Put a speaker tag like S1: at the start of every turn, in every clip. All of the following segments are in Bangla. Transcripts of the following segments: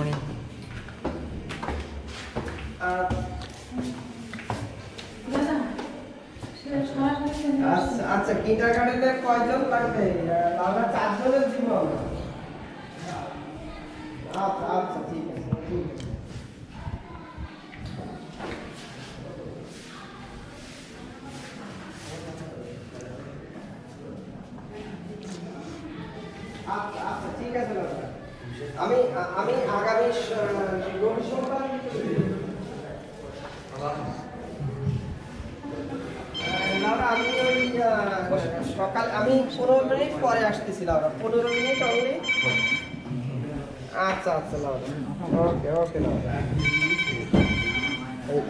S1: মর্নিং।
S2: আচ্ছা আচ্ছা, কিন্ডারগার্টেনে কয়জন লাগবে? আমরা 4 জনের জীবন। আচ্ছা আচ্ছা, ঠিক আছে ঠিক আছে। আচ্ছা আচ্ছা, ঠিক আছে দাদা। আমি আমি আগামী রবি সোমবার লাউরা, আমি ওই সকাল আমি 15 মিনিট পরে আসতেছি লাউরা, 15 মিনিট অনলি। আচ্ছা আচ্ছা লাউরা, ওকে ওকে লাউরা।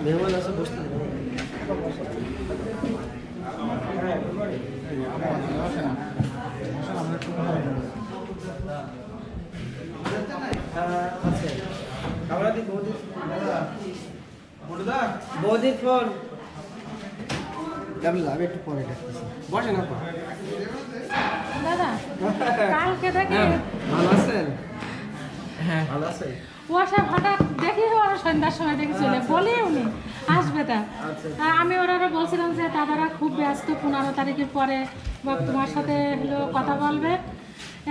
S2: মেহমান আছে, বসতে বৌদির ফোন আমি একটু পরে ডাকতেছি, বসেন আপা।
S3: দাদা কালকে দেখি
S2: ভালো আছেন?
S1: হ্যাঁ,
S2: ভালো আছে।
S3: কুয়াশা হঠাৎ দেখি ওরা সন্ধ্যার সময় দেখি চলে বলি উনি আসবে তা আমি ওরা বলছিলাম যে দাদারা খুব ব্যস্ত, 15 তারিখের পরে বা তোমার সাথে হলো কথা বলবে।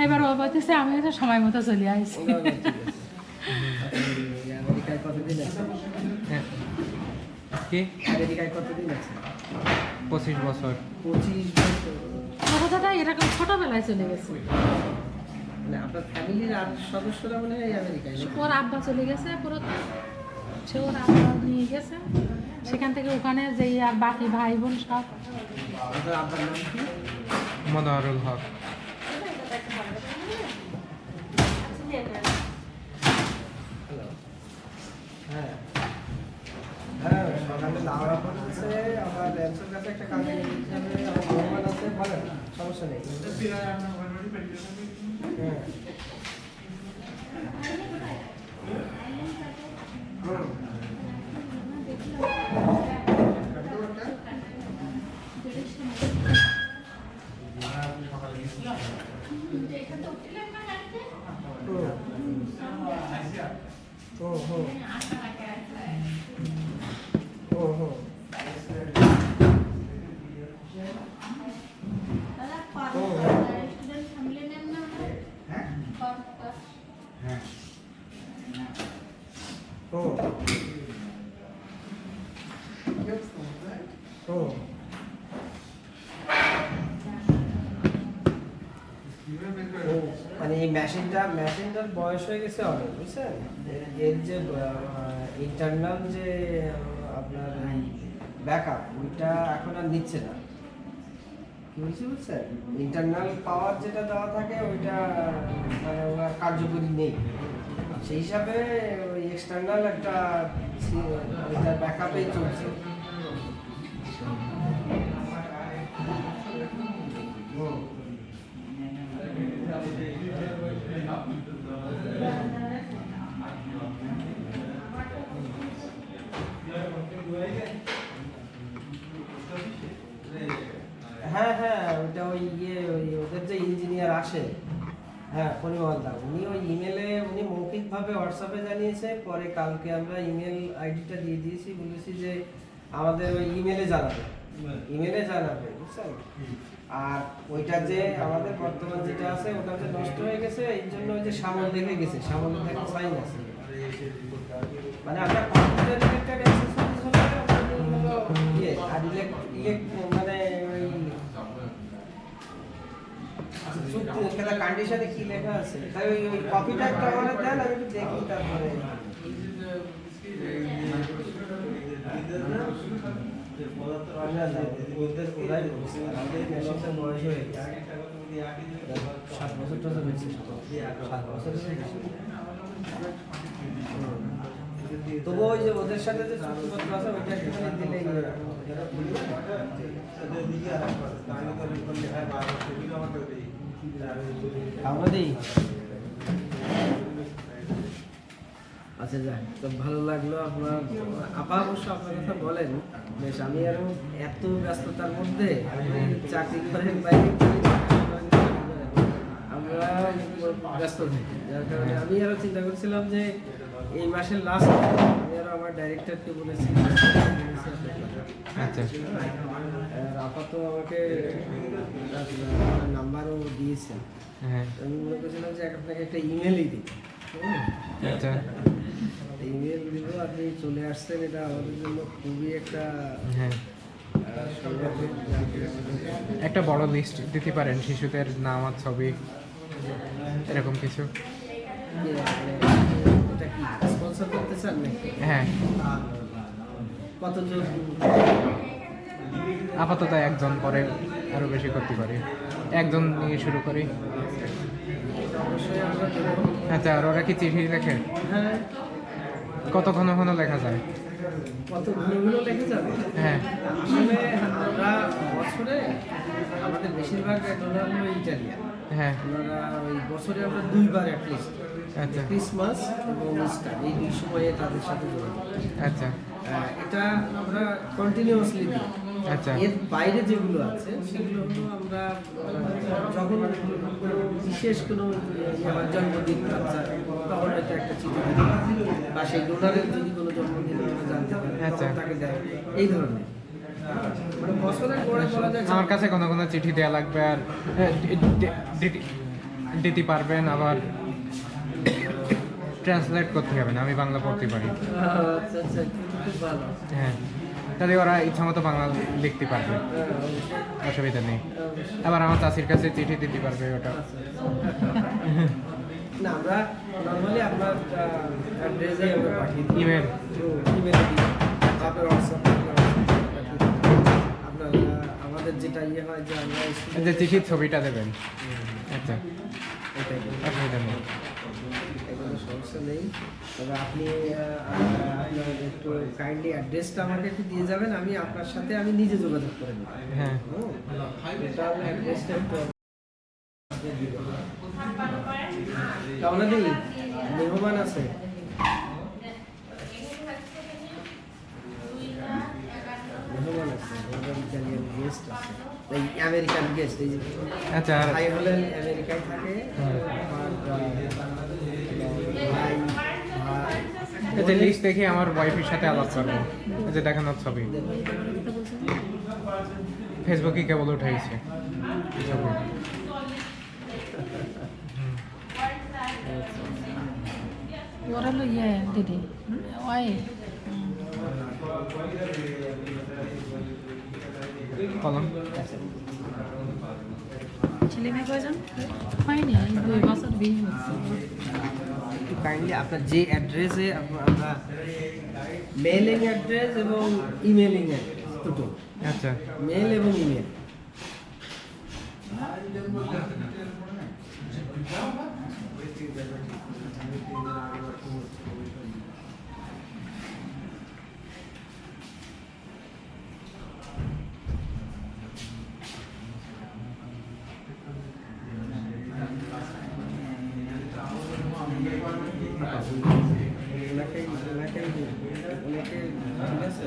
S3: এবার ও বলতেছে আমি তো সময় মতো চলে আসছি।
S2: আমেরিকায় কতদিন আছে?
S1: হ্যাঁ। কি?
S2: আমেরিকায় কতদিন আছে?
S1: 25 বছর।
S2: 25 বছর।
S3: ওরা দাদা এরকম ছোটবেলায় চলে গেছে।
S2: মানে আপনার ফ্যামিলির আর সদস্যরা মনে হয় আমেরিকায়?
S3: ওর আব্বা চলে গেছে পুরো, সে ওর আব্বা নিয়ে গেছে সেখান থেকে ওখানে যেই আর বাকি ভাই বোন সব।
S2: আপনার আব্বার নাম কি?
S1: মনোহরুল হক।
S2: হ্যালো। হ্যাঁ হ্যাঁ, সকালে লাউড়া পড়ছে, আমার ল্যান্সের কাছে একটা কাজে হিসাবে আমার মেহমান আছে, বলেন সমস্যা নেই। হ্যাঁ মানে এই মেশিনটার বয়স হয়ে গেছে অনেক, বুঝছেন? এর যে ইন্টারনাল যে আপনার ব্যাকআপ ওইটা এখন আর নিচ্ছে না। কি বলছি বুঝছেন? ইন্টারনাল পাওয়ার যেটা দেওয়া থাকে ওইটা মানে ওনার কার্যকরী নেই, সেই হিসাবে ওই এক্সটার্নাল একটা ওইটার ব্যাকআপেই চলছে। হ্যাঁ হ্যাঁ, ওইটা ওই ওই ওদের যে ইঞ্জিনিয়ার আসে, হ্যাঁ পরিমলদা, উনি ওই ইমেলে উনি মৌখিকভাবে হোয়াটসঅ্যাপে জানিয়েছে, পরে কালকে আমরা ইমেল আইডিটা দিয়ে দিয়েছি, বলেছি যে আমাদের ওই ইমেলে জানাবে বুঝছেন? আর ওইটা যে আমাদের বর্তমান যেটা আছে ওটা যে নষ্ট হয়ে গেছে, এই জন্য ওই যে সামল দেখে গেছে, সামল দেখে সাইন আছে, মানে আমরা কম্পিউটার রিলেটেড অ্যাক্সেসরিজ হলে হলো ইয়ে আর মানে ওই চুক্তি কন্ডিশনে কি লেখা আছে, তাই ওই কপিটা একটা আমাদের দেন, আমি একটু দেখি তারপরে। ওরাই বলছে আমাদের মেশিনটা বয়স হয়ে গেছে, 7 বছর তো হয়েছে, 7 বছর তবু ওই যে ওদের সাথে যে চুক্তিপত্র আছে ওইটা একটুখানি দিলেই আমাদেরই। আচ্ছা যাক, তো ভালো লাগলো আপনার আপা, অবশ্য আপনার কথা বলেন বেশ। আমি আরো এত ব্যস্ততার মধ্যে চাকরি করেন বাইরে, আমরা ব্যস্ত থাকি, যার কারণে আমি আরো চিন্তা করছিলাম যে এই মাসের লাস্ট আমি আরো আমার ডাইরেক্টরকে বলেছি
S1: আচ্ছা
S2: আপাতত আমাকে নাম্বারও দিয়েছেন।
S1: হ্যাঁ
S2: আমি মনে করছিলাম যে আপনাকে একটা ইমেলই দিই,
S1: আচ্ছা
S2: ইমেল দিব, আপনি চলে আসছেন, এটা আমাদের জন্য খুবই একটা
S1: হ্যাঁ
S2: সৌভাগ্যের
S1: একটা বড় লিস্ট দিতে পারেন শিশুদের নাম আর ছবি এরকম কিছু।
S2: এটা কি স্পন্সর করতে চান নাকি?
S1: হ্যাঁ
S2: কতজন?
S1: আপাতত একজন, পরে আরো বেশি করতে পারি, একজন নিয়ে শুরু করি।
S2: অবশ্যই আমরা দেবো।
S1: আচ্ছা আর ওরা কি চিঠি লেখে?
S2: হ্যাঁ,
S1: কত ঘন ঘন লেখা যায়?
S2: কত গুণগুলো লেখে যাবে।
S1: হ্যাঁ
S2: আসলে আমরা বছরে আমাদের বেশিরভাগ ডোনার হলো ইটালিয়ান,
S1: হ্যাঁ
S2: ওনারা ওই বছরে আমরা দুইবার অ্যাটলিস্ট
S1: আচ্ছা
S2: ক্রিসমাস এবং ইস্টার এই দুই সময়ে তাদের সাথে যোগাযোগ করি।
S1: আচ্ছা
S2: এটা আমরা কন্টিনিউয়াসলি দিই।
S1: আচ্ছা
S2: এর বাইরে যেগুলো আছে সেগুলো হলো আমরা যখন কোনো বিশেষ কোনো আমার জন্মদিন বাচ্চা তখন হয়তো একটা চিঠি দিই, বা সেই ডোনারের যদি কোনো জন্মদিন আমরা জানতে পারি
S1: আচ্ছা।
S2: তখন তাকে দেয়, এই ধরনের। মানে বছরের পরে বলা যায়
S1: আমার কাছে কোনো কোনো চিঠি দেওয়া লাগবে, আর দিতে পারবেন, আবার ট্রান্সলেট করতে হবে না, আমি বাংলা পড়তে পারি।
S2: আচ্ছা আচ্ছা, খুব ভালো।
S1: হ্যাঁ তাহলে ওরা ইচ্ছা মতো বাংলা লিখতে পারবে, অসুবিধা নেই। আবার আমার চাষির কাছে চিঠি দিতে পারবে ওটা।
S2: না, আমরা নর্মালি আপনার অ্যাড্রেসে আমরা পাঠিয়ে দিই,
S1: ইমেল
S2: ইমেলে দিই, তারপরে হোয়াটসঅ্যাপে আপনার আমাদের যেটা ইয়ে হয় যে আমরা
S1: যে চিঠির ছবিটা দেবেন। আচ্ছা
S2: এটাই,
S1: অসুবিধা নেই।
S2: কোনো সমস্যা নেই। তবে আপনি আপনার একটু কাইন্ডলি অ্যাড্রেসটা আমাকে একটু দিয়ে যাবেন, আমি আপনার সাথে আমি নিজে যোগাযোগ করে নেব।
S1: হ্যাঁ
S2: টোটাল অ্যাড্রেসটা একটু কেমন দিই মেহমান আছে? মেহমান আছে, ইটালিয়ান গেস্ট আছে, এই আমেরিকান গেস্ট। এই
S1: আচ্ছা আর
S2: ভাই হলেন আমেরিকায় থাকে, আমার ভাই
S1: এই যে লিস্ট দেখে আমার ওয়াইফের সাথে আলাপ করবো। এই যে দেখানোর ছবি ফেসবুকে কেবল উঠাইছে ছবি।
S3: ওরা হলো ইয়ে দিদি ওই
S1: কলম
S3: ছেলে মেয়ে কয়জন? হয়নি, 2 বছর বিয়ে হচ্ছে।
S2: একটু কাইন্ডলি আপনার যে অ্যাড্রেসে আমরা মেইলিং অ্যাড্রেস এবং ইমেলিং অ্যাড্রেস দুটো,
S1: আচ্ছা
S2: মেল এবং ইমেল। ওনাকে ঠিক আছে,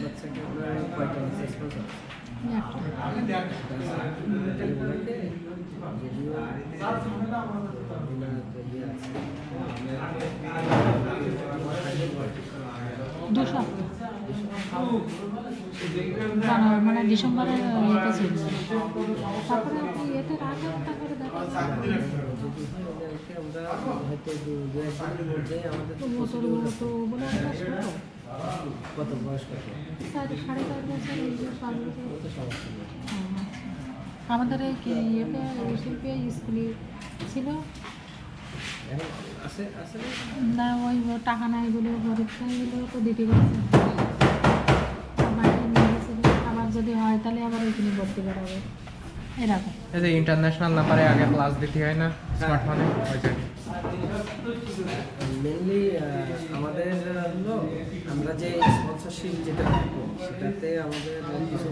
S2: বাচ্চাকে আপনার কয়টা মেসেজ করবেন?
S3: দুশো মানে ডিসেম্বরের ইয়েতে ছিল, তারপরে ইয়েতে রাখা করে দেখা
S2: আমরা হয়তো 2-1 দিনের মধ্যে আমাদের
S3: তো বলে
S2: কত বয়স কত
S3: 4.5 বছর
S2: তো সমস্যা নেই।
S3: আমাদের এই ইয়েতে শিল্পী স্কুলে ছিল
S2: এখন আছে আছে
S3: না, ওই টাকা নাই বলে পরীক্ষাগুলো তো দিতে পারছে, বাইরে নিয়ে গেছিল। আবার যদি হয় তাহলে আবার ওইখানে ভর্তি করাবে এরকম।
S1: এই যে ইন্টারন্যাশনাল নাম্বারে আগে ক্লাস দিতে হয় না স্মার্টফোনে, ওই যে
S2: মেনলি আমাদের হলো আমরা যে স্পন্সরশিপ যেটা রাখবো সেটাতে আমাদের কিছু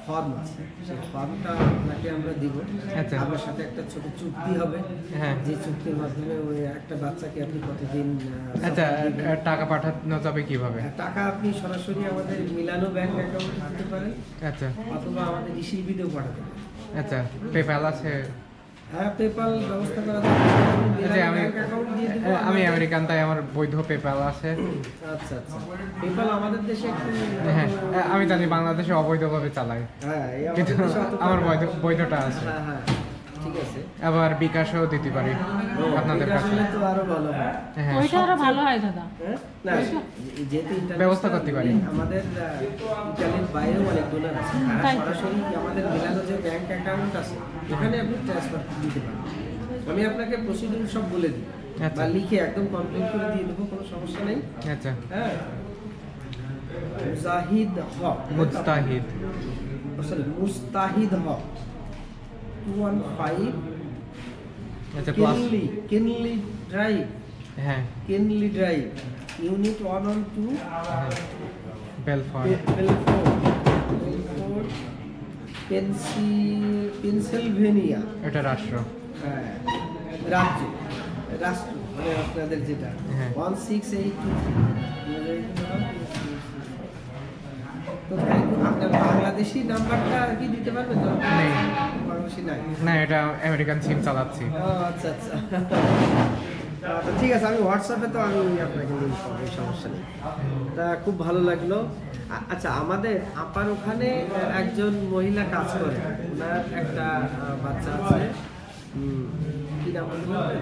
S2: ফর্ম আছে, সেই ফর্মটা আপনাকে আমরা দিব।
S1: আচ্ছা।
S2: আপনার সাথে একটা ছোট চুক্তি হবে,
S1: হ্যাঁ
S2: যে চুক্তির মাধ্যমে ওই একটা বাচ্চাকে আপনি কতদিন
S1: আচ্ছা
S2: support দিবেন।
S1: টাকা পাঠানো যাবে কিভাবে?
S2: টাকা আপনি সরাসরি আমাদের মিলানো ব্যাংক অ্যাকাউন্টে দিতে পারেন,
S1: আচ্ছা
S2: অথবা আমাদের ইসিবিতেও পাঠাতে পারেন।
S1: আচ্ছা, পেপ্যাল আছে?
S2: হ্যাঁ, পেপ্যাল ব্যবস্থা করা যাবে।
S1: এই যে আমি
S2: ব্যাংক অ্যাকাউন্ট দিয়ে দিব।
S1: আমি আমেরিকান, তাই আমার বৈধ পেপ্যাল আছে।
S2: আচ্ছা আচ্ছা, পেপ্যাল আমাদের দেশে একটু
S1: হ্যাঁ, আমি জানি বাংলাদেশে অবৈধভাবে চালাই,
S2: হ্যাঁ, এই আমাদের
S1: কিন্তু
S2: দেশে অত
S1: আমার বৈধটা আছে।
S2: হ্যাঁ হ্যাঁ, ঠিক আছে।
S1: আবার বিকাশও দিতে পারি আপনাদের
S2: এটা
S1: কাছে।
S2: আসলে তো আরো ভালো হয়।
S1: হ্যাঁ,
S3: ওইটা আরো ভালো হয় দাদা।
S2: হ্যাঁ? না, যেহেতু international,
S1: ব্যবস্থা করতে পারি।
S2: আমাদের ইতালির বাইরেও অনেক ডোনার আছে, তারা
S3: তাই তো।
S2: সরাসরি আমাদের মিলানো যে ব্যাংক অ্যাকাউন্ট আছে এখানে আপনি ট্রান্সফার দিতে পারেন। আমি আপনাকে প্রসিডিউর সব বলে দিই,
S1: আচ্ছা।
S2: বা লিখে একদম কমপ্লিট করে দিয়ে দেবো, কোনো সমস্যা নেই।
S1: আচ্ছা,
S2: হ্যাঁ, মুজাহিদ হক,
S1: মুস্তাহিদ।
S2: সরি, মুস্তাহিদ হক, 215
S1: আচ্ছা, প্লাস।
S2: কেনলি ড্রাইভ,
S1: হ্যাঁ,
S2: কেনলি ড্রাইভ, ইউনিট 112,
S1: হ্যাঁ, বেলফর।
S2: পেনসিলভেনিয়া।
S1: এটা রাষ্ট্র।
S2: হ্যাঁ, রাষ্ট্র মানে আপনাদের যেটা
S1: হ্যাঁ।
S2: 16823। তো আপনার বাংলাদেশি নাম্বারটা কি দিতে পারবেন তো?
S1: নেই।
S2: বাংলাদেশি নাই।
S1: না, এটা আমেরিকান সিম চালাচ্ছি।
S2: ও আচ্ছা আচ্ছা। তো ঠিক আছে, আমি হোয়াটসঅ্যাপে তো আমি আপনাকে লিঙ্ক পাবো, সমস্যা নেই। তা খুব ভালো লাগলো। আচ্ছা, আমাদের আপার ওখানে একজন মহিলা কাজ করে, ওনার একটা বাচ্চা আছে। কি নাম বলবেন?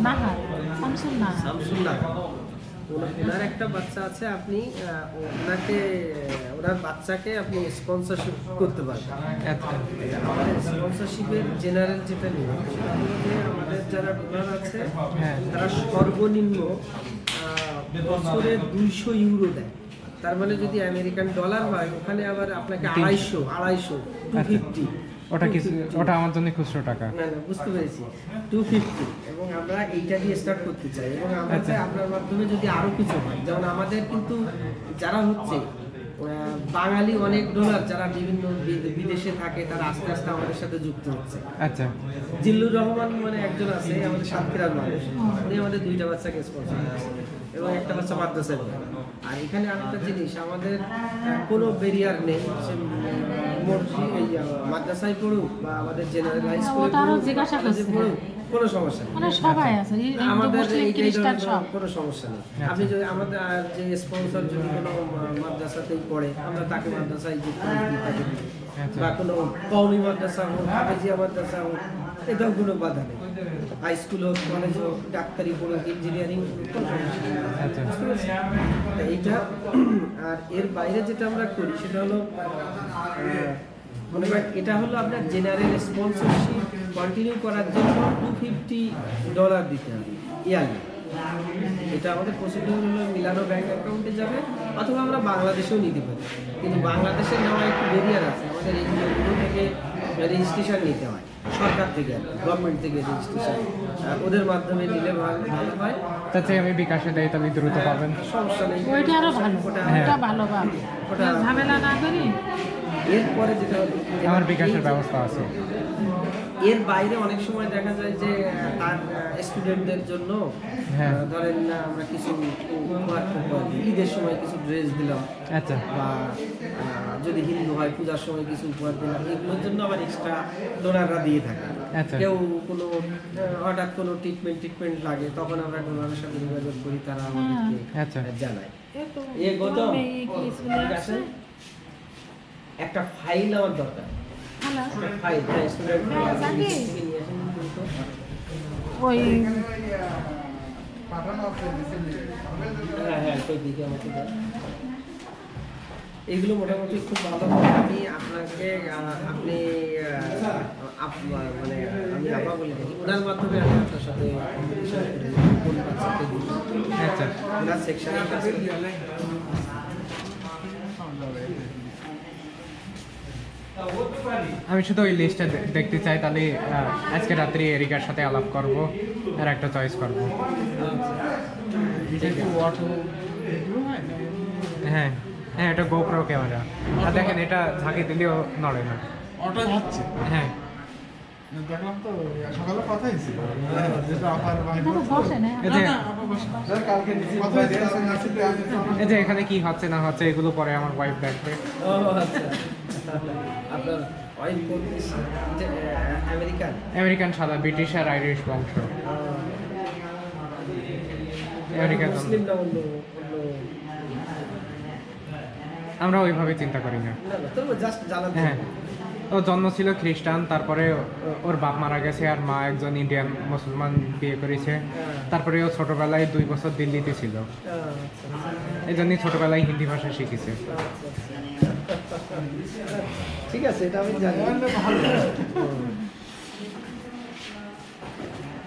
S3: নাহার, শামসুল নাহার।
S2: শামসুল নাহার। ওনার একটা বাচ্চা আছে, আপনি ওনার বাচ্চাকে আপনি স্পন্সরশিপ করতে পারবেন।
S1: আচ্ছা,
S2: আমাদের স্পন্সরশিপের জেনারেল যেটা নিয়ম, সেটা হলো যে আমাদের যারা ডোনার আছে
S1: হ্যাঁ।
S2: তারা সর্বনিম্ন বছরে 200 ইউরো দেয়। তার মানে যদি আমেরিকান ডলার হয়, ওখানে আবার আপনাকে 250 250।
S1: ওটা আমার জন্য খুচরো টাকা।
S2: না না, বুঝতে পেরেছি, 250। এবং আমরা এইটা দিয়ে স্টার্ট করতে চাই, এবং আমরা
S1: আচ্ছা।
S2: চাই আপনার মাধ্যমে যদি আরো কিছু হয়। যেমন আমাদের কিন্তু যারা হচ্ছে বাঙালি অনেক ডোনার যারা বিভিন্ন বিদেশে থাকে, তারা আস্তে আস্তে আমাদের সাথে যুক্ত হচ্ছে।
S1: আচ্ছা,
S2: জিল্লুর রহমান মানে একজন আছে, আমাদের সাতক্ষীরার মানুষ, উনি আমাদের 2টা বাচ্চাকে স্পন্সর করেছে এবং একটা বাচ্চা মাদ্রাসায় পড়ে। আর এখানে আরেকটা জিনিস, আমাদের কোনো ব্যারিয়ার নেই, সে মসজিদ এই মাদ্রাসায় পড়ুক বা আমাদের জেনারেল হাই স্কুলে
S3: ওটারও
S2: পড়ুক,
S3: জিজ্ঞাসা
S2: কলেজে
S3: করছি।
S2: পড়ুক, কোনো সমস্যা নেই।
S3: মানে সবাই আছে,
S2: আমাদের
S3: মুসলিম
S2: এই
S3: খ্রিস্টান সব।
S2: কোনো সমস্যা নেই। আপনি যদি আমাদের যে স্পন্সর যদি কোনো মাদ্রাসাতেই পড়ে, আমরা তাকে মাদ্রাসায় যুক্ত করে দিই, তাকে দিই।
S1: আচ্ছা।
S2: বা কোনো কওমি মাদ্রাসা হোক, হাফেজিয়া মাদ্রাসা হোক, এটাও কোনো বাধা নেই। হাই স্কুল হোক, কলেজ হোক, ডাক্তারি পড়ুক, ইঞ্জিনিয়ারিং কোনো সমস্যা নেই।
S1: আচ্ছা,
S2: বুঝতে পেরেছেন? তা এইটা। আর এর বাইরে যেটা আমরা করি সেটা হলো মনে করেন এটা হলো আপনার জেনারেল স্পন্সরশিপ কন্টিনিউ করার জন্য $250 দিতে হবে ইয়ারলি। এটা আমাদের প্রসিডিউর হলো মিলানো ব্যাংক অ্যাকাউন্টে যাবে, অথবা আমরা বাংলাদেশেও নিতে পারি। কিন্তু বাংলাদেশে নেওয়া একটু ব্যারিয়ার আছে, আমাদের এনজিওগুলো থেকে রেজিস্ট্রেশন নিতে হয়, সরকার থেকে, গভর্নমেন্ট থেকে রেজিস্ট্রেশন, ওদের মাধ্যমে নিলে ভালো হয়।
S1: তার চেয়ে আমি বিকাশে দেই, তাহলে দ্রুত পাবেন।
S2: সমস্যা নেই।
S3: ওইটা আরো ভালো,
S1: হ্যাঁ।
S3: ওটা ভালো পাবে,
S2: ওটা
S3: ঝামেলা না করি।
S2: এরপরে যেটা হলো,
S1: আমার বিকাশের ব্যবস্থা আছে।
S2: এর বাইরে অনেক সময় দেখা যায় যে তার স্টুডেন্টদের জন্য
S1: হ্যাঁ।
S2: ধরেন আমরা কিছু উপহার দিই, ঈদের সময় কিছু ড্রেস দিলাম,
S1: আচ্ছা,
S2: বা যদি হিন্দু হয় পূজার সময় কিছু উপহার দিলাম, এগুলোর জন্য আবার এক্সট্রা ডোনাররা দিয়ে থাকে।
S1: আচ্ছা।
S2: কেউ কোনো হঠাৎ কোনো ট্রিটমেন্ট লাগে, তখন আমরা ডোনারের সাথে যোগাযোগ করি, তারা আমাদেরকে
S1: আচ্ছা।
S2: জানায়। গৌতম, ঠিক আছে? একটা ফাইল আমার দরকার।
S3: হ্যালো,
S2: ফাইল, স্টুডেন্ট
S3: হ্যাঁ, জানি। ওই
S2: হ্যাঁ, কই দিকে আমাকে দাও। এগুলো মোটামুটি খুব ভালো। আমি আপনাকে আপনি মানে আমি আপা বলে থাকি, ওনার মাধ্যমে আমি আপনার সাথে communication করি, কোন বাচ্চাকে দিই।
S1: আচ্ছা,
S2: ওনার সেকশনে কাজ করি।
S1: আমি শুধু ওই লিস্টটা দেখতে চাই, তাহলে আজকে রাত্রি এরিকার সাথে আলাপ করব আর একটা চয়েস করব। হ্যাঁ হ্যাঁ, এটা গোপ্রো ক্যামেরা। আর দেখেন, এটা ঝাঁকি দিলেও নড়ে না।
S4: অটো যাচ্ছে
S1: হ্যাঁ,
S4: দেখলাম তো সকালে কথা হয়েছিল যেটা অফার
S3: এটা তো বসে না।
S1: এই যে
S4: কালকে কথা হয়েছিল
S1: এই যে এখানে কি হচ্ছে না হচ্ছে এগুলো পরে আমার ওয়াইফ দেখবে।
S2: ও আচ্ছা। আপনার ওয়াইফ কোন দেশ? আমেরিকান?
S1: আমেরিকান সাদা, ব্রিটিশ আর আইরিশ বংশ। আমেরিকান
S2: মুসলিম না অন্য অন্য?
S1: আমরা ওইভাবে চিন্তা করি না।
S2: না না, তবু জাস্ট জানাতে
S1: হ্যাঁ,
S2: হবে।
S1: ওর জন্ম ছিল খ্রিস্টান, তারপরে ওর বাপ মারা গেছে আর মা একজন ইন্ডিয়ান মুসলমান বিয়ে করেছে। তারপরে ও ছোটবেলায় 2 বছর দিল্লিতে ছিল,
S2: আচ্ছা,
S1: এই জন্যই ছোটবেলায় হিন্দি ভাষা শিখেছে।
S2: আচ্ছা। ঠিক আছে, এটা আমি জানি।
S4: ভালো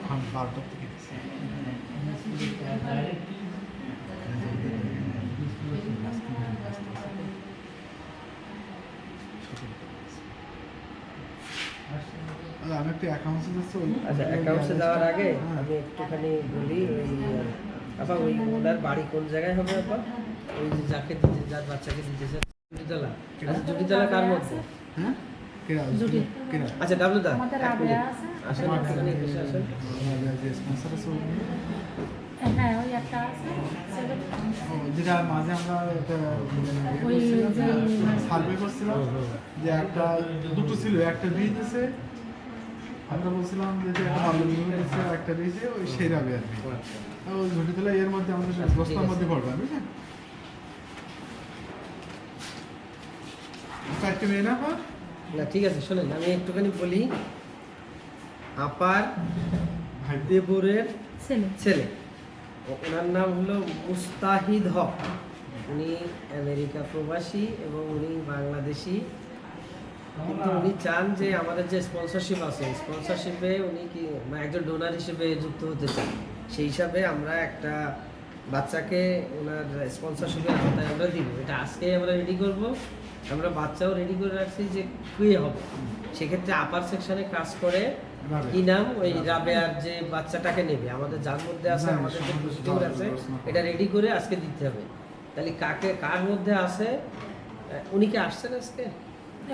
S2: হুম।
S4: বারোটার থেকে দিচ্ছি। আমি একটু অ্যাকাউন্টসে যাচ্ছি।
S2: আচ্ছা, অ্যাকাউন্টসে যাওয়ার আগে আমি একটুখানি বলি, ওই আপা ওই ওনার বাড়ি কোন জায়গায় হবে আপা? ওই যে যাকে দিতে, যার বাচ্চাকে দিতেছে, জুটিতলা। আচ্ছা, জুটিতলা কার মধ্যে?
S4: হ্যাঁ কেরা
S3: জুটি।
S4: কেরা
S2: আচ্ছা, ডাবলু দা
S3: আমাদের
S2: এক
S3: রাবেয়া
S2: মিনিট।
S3: আছে।
S2: আসেন, একটুখানি এসে আসেন।
S4: যে স্পন্সর আছে
S3: হ্যাঁ, ওই একটা আছে।
S4: যেটা মাঝে আমরা একটা
S3: ওই যে
S4: সার্ভে করছিলাম, যে একটা দুটো ছিল, একটা দিয়ে দিয়েছে, আমরা বলছিলাম যে একটা ভালো দিয়েছে, একটা দিয়েছে, ওই সেই রাবে আর কি। ওই ঝুটিতলা এর মধ্যে আমাদের দশটার মধ্যে পড়বে, বুঝলেন? 4টে মেয়ে না পর
S2: না ঠিক আছে, শোনেন আমি একটুখানি বলি। আপার
S4: ভাই
S2: দেবরের
S3: ছেলে।
S2: ছেলে, ওনার নাম হলো মুস্তাহিদ হক। উনি আমেরিকা প্রবাসী এবং উনি বাংলাদেশি, কিন্তু উনি চান যে আমাদের যে স্পন্সরশিপ আছে, স্পন্সরশিপে উনি কি মানে একজন ডোনার হিসেবে যুক্ত হতে চান। সেই হিসাবে আমরা একটা বাচ্চাকে ওনার স্পন্সরশিপের আওতায় আমরা দিব। এটা আজকে আমরা রেডি করব। আমরা বাচ্চাও রেডি করে রাখছি যে কুয়ে হবে। সেক্ষেত্রে আপার সেকশনে কাজ করে কি নাম, ওই রাবেয়ার যে বাচ্চাটাকে নেবে, আমাদের যার মধ্যে আছে, আমাদের যে প্রস্তুর আছে, এটা রেডি করে আজকে দিতে হবে। তাহলে কাকে কার মধ্যে আছে? উনি কি আসছেন আজকে?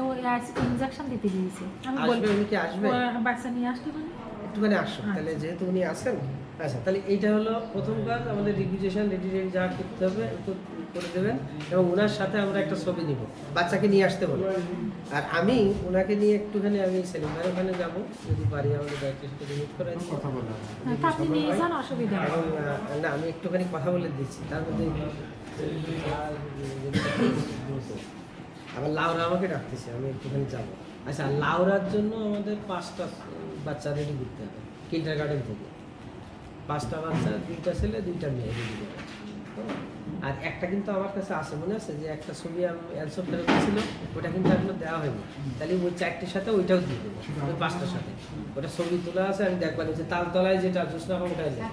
S3: ওই ইনজেকশন দিতে দিয়েছে। আমি
S2: আসবে?
S3: বলি
S2: উনি কি আসবে?
S3: বাচ্চা নিয়ে আসতে পারি।
S2: একটুখানি আসুন তাহলে, যেহেতু উনি আসেন। আচ্ছা, তাহলে এইটা হলো প্রথম কাজ, আমাদের রিকুইজিশন রেডি যা করতে হবে একটু করে দেবেন, এবং ওনার সাথে আমরা একটা ছবি নিব, বাচ্চাকে নিয়ে আসতে বলবো। আর আমি ওনাকে নিয়ে একটুখানি আমি সেলিম ভাইয়ের ওখানে যাবো, যদি পারি আমাদের দায়িত্বের সাথে মিট করে দিই।
S4: কথা বলে
S3: তা আপনি নিয়ে যান, অসুবিধা নেই।
S2: এবং না, আমি একটুখানি কথা বলে দিচ্ছি, তার মধ্যে আবার লাউরা আমাকে ডাকতেছে, আমি একটুখানি যাবো। আচ্ছা, লাউরার জন্য আমাদের 5টা বাচ্চা রেডি করতে হবে কিন্ডার গার্ডেন থেকে। 5টা বাচ্চা, 2টা ছেলে 2টা মেয়ে রেডি করে। আর একটা কিন্তু আমার কাছে আছে, মনে আছে যে একটা ছবি আমি অ্যালসো ফেরত ছিল, ওটা কিন্তু এখনো দেওয়া হয়নি। তাহলে ওই 4টির সাথে ওইটাও দিয়ে দেবো, ওই 5টার সাথে। ওটা ছবি তোলা আছে, আমি দেখবার যে তালতলায় যেটা জোসনা ওটাই যায়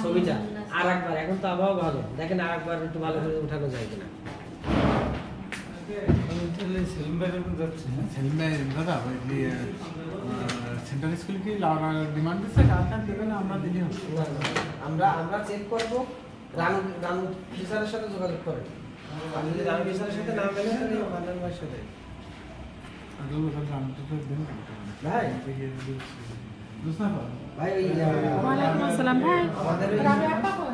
S2: ছবিটা। আর একবার, এখন তো আবহাওয়া ভালো, দেখেন আর একবার একটু ভালো করে উঠানো যায় কিনা।
S4: সেলিম ভাই দাদা ওই সেন্ট্রাল স্কুলে কি ডিমান্ড দিচ্ছে, কার কার দেবে না আমরা দিলি হবে।
S2: আমরা চেক করবো, রানু টিচারের সাথে যোগাযোগ করেন। আপনি যদি রানু টিচারের সাথে না পেলেন, তাহলে মান্নান ভাইয়ের সাথে। ভাই ভাই ওই
S3: ওয়ালাইকুম আসসালাম ভাই।
S2: আমাদের ওই
S3: রাবেয়া আপা কই?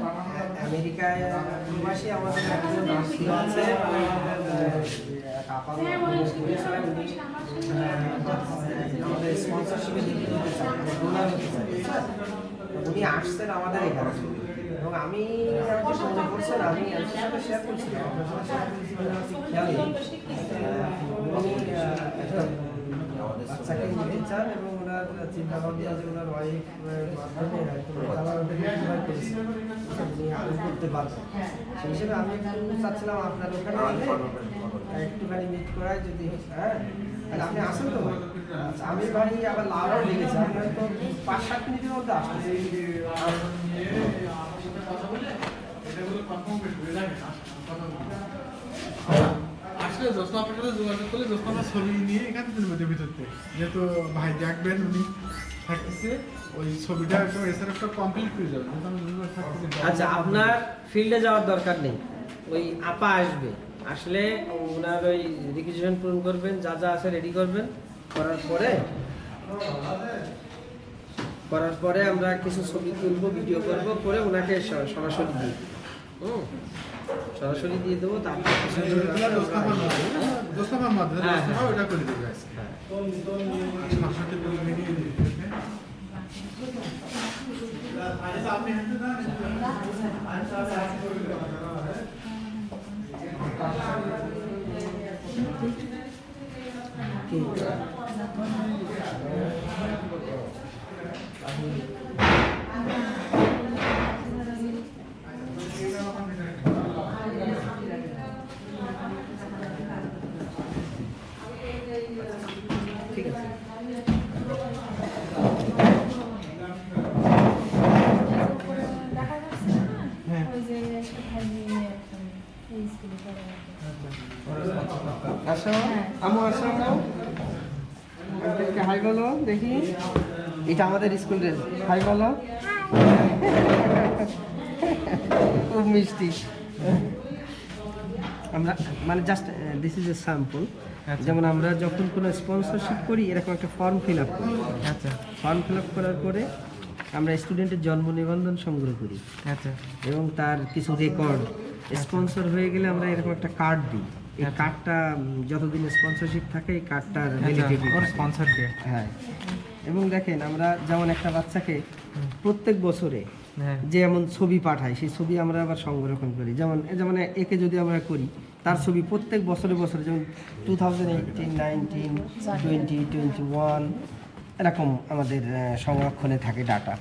S2: আমেরিকায় প্রবাসী আমাদের একজন আত্মীয় আছে,
S3: হ্যাঁ, ওই শিক্ষা
S2: আমাদের স্পন্সরশিপে দিতে চান, ডোনার হতে চান, বুঝছেন? উনি আসছেন আমাদের এখানে, এবং আমি আপনি মনে করছেন, আমি এলসির সাথে শেয়ার করছিলাম, আপনার সাথে শেয়ার করেছি বলে আমার ঠিক খেয়াল নেই। উনি একটা বাচ্চাকে নিতে চান, এবং ওনার চিন্তা ভাবনা আছে ওনার ওয়াইফ মাধ্যমে হয়তো আমার ওটা ইনভাইট করেছি, উনি আরো করতে পারবেন। সেই হিসেবে আমি একটু চাচ্ছিলাম আপনার ওখানে একটুখানি মিট করায় যদি। হ্যাঁ, তাহলে আপনি আসেন তো ভাই? আচ্ছা, আমি ভাই আবার লাউরাও লেগেছে, আমি হয়তো 5-7 মিনিটের মধ্যে আসতেছি।
S4: আসলে জোসনা আপনার সাথে যোগাযোগ করলে জোসনা আমরা ছবি নিয়ে এখান থেকে নেবে ভিতর থেকে, যেহেতু ভাই দেখবেন উনি থাকতেছে, ওই ছবিটা একদম এসআরএফটা কমপ্লিট করে যাবে, যেহেতু আমি দুজন থাকতেছি।
S2: আচ্ছা, আপনার ফিল্ডে যাওয়ার দরকার নেই, ওই আপা আসবে, আসলে ওনার ওই রিকুইজিশন পূরণ করবেন, যা যা আছে রেডি করবেন, করার পরে আমরা কিছু ছবি তুলবো, ভিডিও করবো, করে ওনাকে সরাসরি দিই। সরাসরি দিয়ে দেবো, তারপর
S4: দোস্তাফার মাধ্যমে
S2: হ্যাঁ,
S4: দোস্তাফা ওটা করে দেবে আজকে।
S2: হ্যাঁ।
S4: সাথে করে মিলিয়ে দিবে। আপনি হাতে দাঁড়ান।
S2: ঠিক আছে।
S3: দেখা যাচ্ছে না?
S1: হ্যাঁ।
S3: ওই যে একটা ভাই মেয়ে একটা এই স্কুলে পড়ে আর কি।
S2: আসো,
S3: হ্যাঁ।
S2: আমু আসো নাও। আঙ্কেলকে হাই বলো দেখি। এটা আমাদের স্কুল ড্রেস। হাই বলো। খুব মিষ্টি। আমরা মানে just this is a sample.
S1: আচ্ছা।
S2: যেমন আমরা যখন কোনো স্পন্সরশিপ করি এরকম একটা ফর্ম ফিল আপ করি।
S1: আচ্ছা
S2: ফর্ম ফিল আপ করার পরে আমরা স্টুডেন্টের জন্ম নিবন্ধন সংগ্রহ করি
S1: আচ্ছা
S2: এবং তার কিছু রেকর্ড, স্পন্সর হয়ে গেলে আমরা এরকম একটা কার্ড দিই। এই
S1: আচ্ছা।
S2: কার্ডটা যতদিন স্পন্সরশিপ থাকে এই কার্ডটার
S1: আচ্ছা
S2: ভ্যালিডিটি
S1: ওর স্পন্সর কে?
S2: হ্যাঁ। এবং দেখেন আমরা যেমন একটা বাচ্চাকে প্রত্যেক বছরে
S1: হ্যাঁ
S2: যে এমন ছবি পাঠাই সেই ছবি আমরা আবার সংরক্ষণ করি। যেমন যেমন একে যদি আমরা করি তার ছবি প্রত্যেক বছরে বছরে, যেমন 2018, 19, 20, 21 এরকম আমাদের সংরক্ষণে থাকে ডাটা।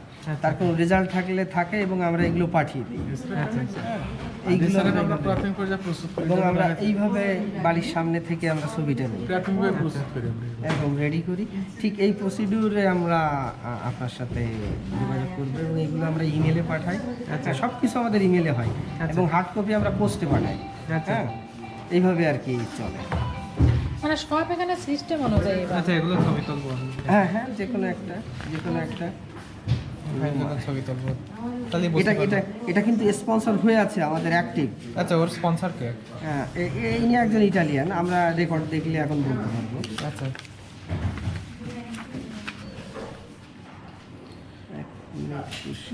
S2: তার কোনো রেজাল্ট থাকলে থাকে এবং আমরা এগুলো পাঠিয়ে দিই।
S1: আচ্ছা আচ্ছা
S2: এইগুলো
S4: এছাড়া আমরা
S2: আমরা
S4: প্রাথমিক পর্যায়ে প্রস্তুত করি।
S2: এবং আমরা এইভাবে বাড়ির সামনে থেকে আমরা ছবিটা নিই,
S4: প্রাথমিকভাবে প্রস্তুত করি আমরা।
S2: এরকম রেডি করি। ঠিক এই প্রসিডিউরে আমরা আপনার সাথে যোগাযোগ করবো এবং এগুলো আমরা ইমেলে পাঠাই।
S1: আচ্ছা।
S2: সব কিছু আমাদের ইমেলে হয় এবং হার্ড কপি আমরা পোস্টে পাঠাই।
S1: আচ্ছা।
S2: হ্যাঁ, এইভাবে আর কি চলে।
S3: মানে সব এখানে সিস্টেম অনুযায়ী এবার।
S1: আচ্ছা এগুলো ছবি তুলবো
S2: হ্যাঁ হ্যাঁ, যে কোনো একটা
S1: এগুলো ছবি তুলবো তাহলে বুঝতে
S2: এটা
S1: পারবো।
S2: এটা এটা কিন্তু স্পন্সর হয়ে আছে আমাদের অ্যাক্টিভ।
S1: আচ্ছা ওর স্পন্সর কে?
S2: হ্যাঁ, ইনি একজন ইটালিয়ান, আমরা রেকর্ড দেখলে এখন বলতে পারবো।
S1: আচ্ছা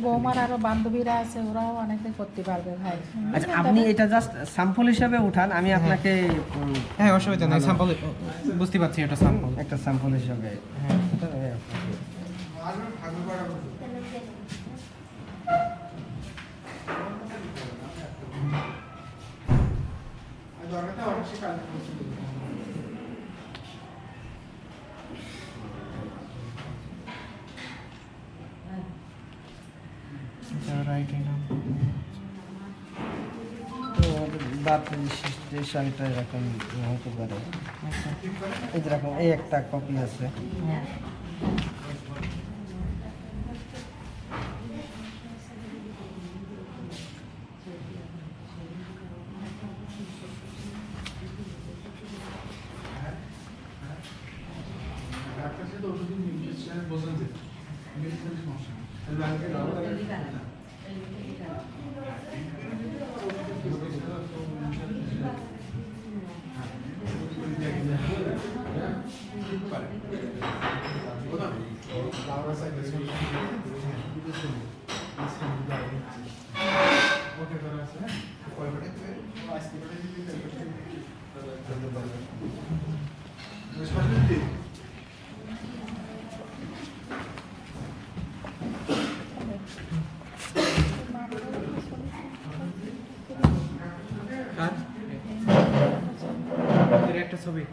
S3: বৌমার আরো বান্ধবীরা আছে, ওরাও অনেকে করতে পারবে ভাই।
S2: আচ্ছা, আপনি এটা জাস্ট স্যাম্পল হিসাবে উঠান, আমি আপনাকে
S1: হ্যাঁ অসুবিধা নেই, স্যাম্পল বুঝতে পারছি এটা স্যাম্পল।
S2: একটা স্যাম্পল হিসাবে
S1: হ্যাঁ রাইট হ্যান্ড
S2: তো আমাদের বাত শাড়িটা এরকম হতে পারে।
S1: আচ্ছা
S2: এই যেরকম এই একটা কপি আছে।
S4: ডাক্তার সাথে ওষুধ নিয়ে বোঝা যায় মেডিসিনের সমস্যা
S1: আর এর একটা ছবি।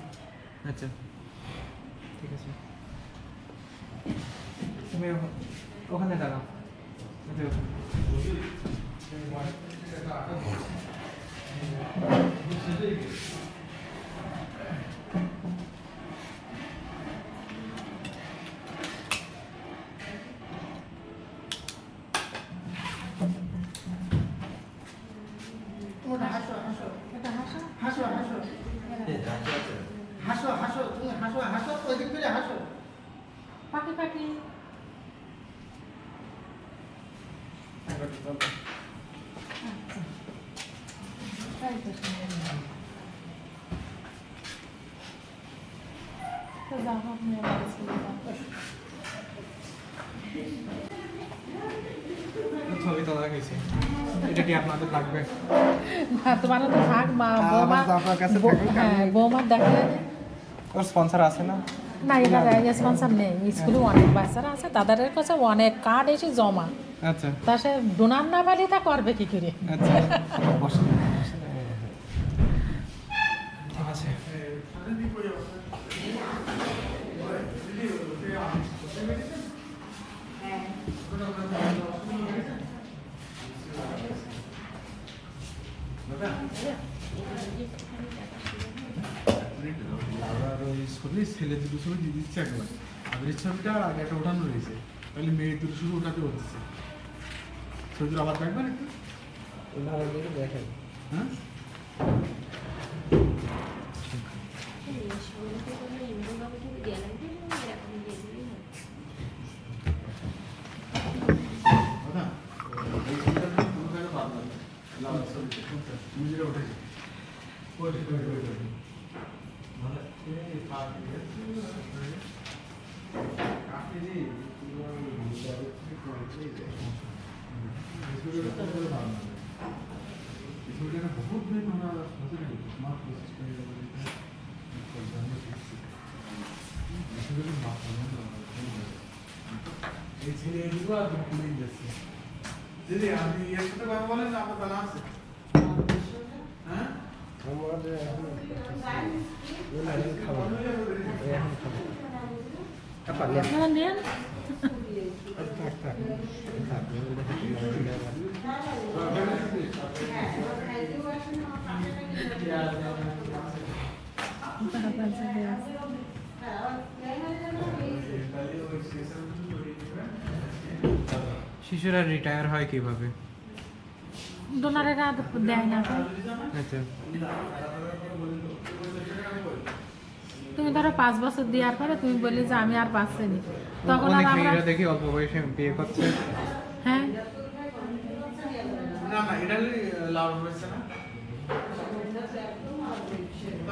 S1: আচ্ছা ঠিক আছে, তুমি ওখানে দাঁড়াও।
S3: এটা হাসো।
S4: হাসো হাসো হাসো হাসো তুমি হাসো হাসো ওই দিক থেকে হাসো
S3: পাখি পাখি। তাই তো সুন্দর। তো যাও আপনি এবার স্কুলে যাও।
S1: ছবি তোলা হয়েছে, এটা কি আপনাদের লাগবে?
S3: না, তোমার তো থাক মা বৌমা
S1: আমার তো আপনার কাছে থাকুক,
S3: হ্যাঁ বৌমার দেখলে
S1: ওর স্পন্সর আছে না?
S3: না, এবার রেসপন্সার নেই। স্কুলে অনেক বাচ্চারা আছে, তাদের কাছে অনেক কার্ড এসে জমা,
S1: আচ্ছা
S3: তা সে ডোনার না পারি তা করবে কি করে?
S1: আচ্ছা বসেন, বসেন। ঠিক আছে।
S4: আবার ওই স্কুলে ছেলে দুটো ছবি দিয়ে দিচ্ছে একবার, আর এই ছবিটা আর আগে একটা ওঠানো রয়েছে, তাহলে মেয়ে দুটো শুধু ওঠাতে হচ্ছে। ছবিগুলো আবার দেখবেন একটু,
S2: ভালো করে দেখেন।
S4: হ্যাঁ দাদা, এই ছবিটা তুমি কারো বাদ দাও, লাল ছবিটা তুমি যেটা উঠেছে ওই মানে এই পার দিয়ে কাকে রে बहुत में हमारा स्मार्ट सिस्टम এই ছেলে এগুলো আর খুলে যাচ্ছে। দিদি আপনি এর সাথে কথা বলেন না, আপনার জানা আছে? হ্যাঁ
S2: আমার এখন খাবো এখন খাবো আপনার
S3: আপনারা নেন।
S2: থাক থাক থাক
S1: শিশুরা রিটায়ার হয় কিভাবে?
S3: ডোনারেরা দেয় না তো।
S1: আচ্ছা
S3: তুমি ধরো 5 বছর দেওয়ার পরে তুমি বললে যে আমি আর পাচ্ছি না, তখন আর
S1: অনেক
S3: আমরা
S1: মেয়েরা দেখি অল্প বয়সে বিয়ে করছে।
S3: হ্যাঁ
S4: না না এটা লাভ হয়েছে না।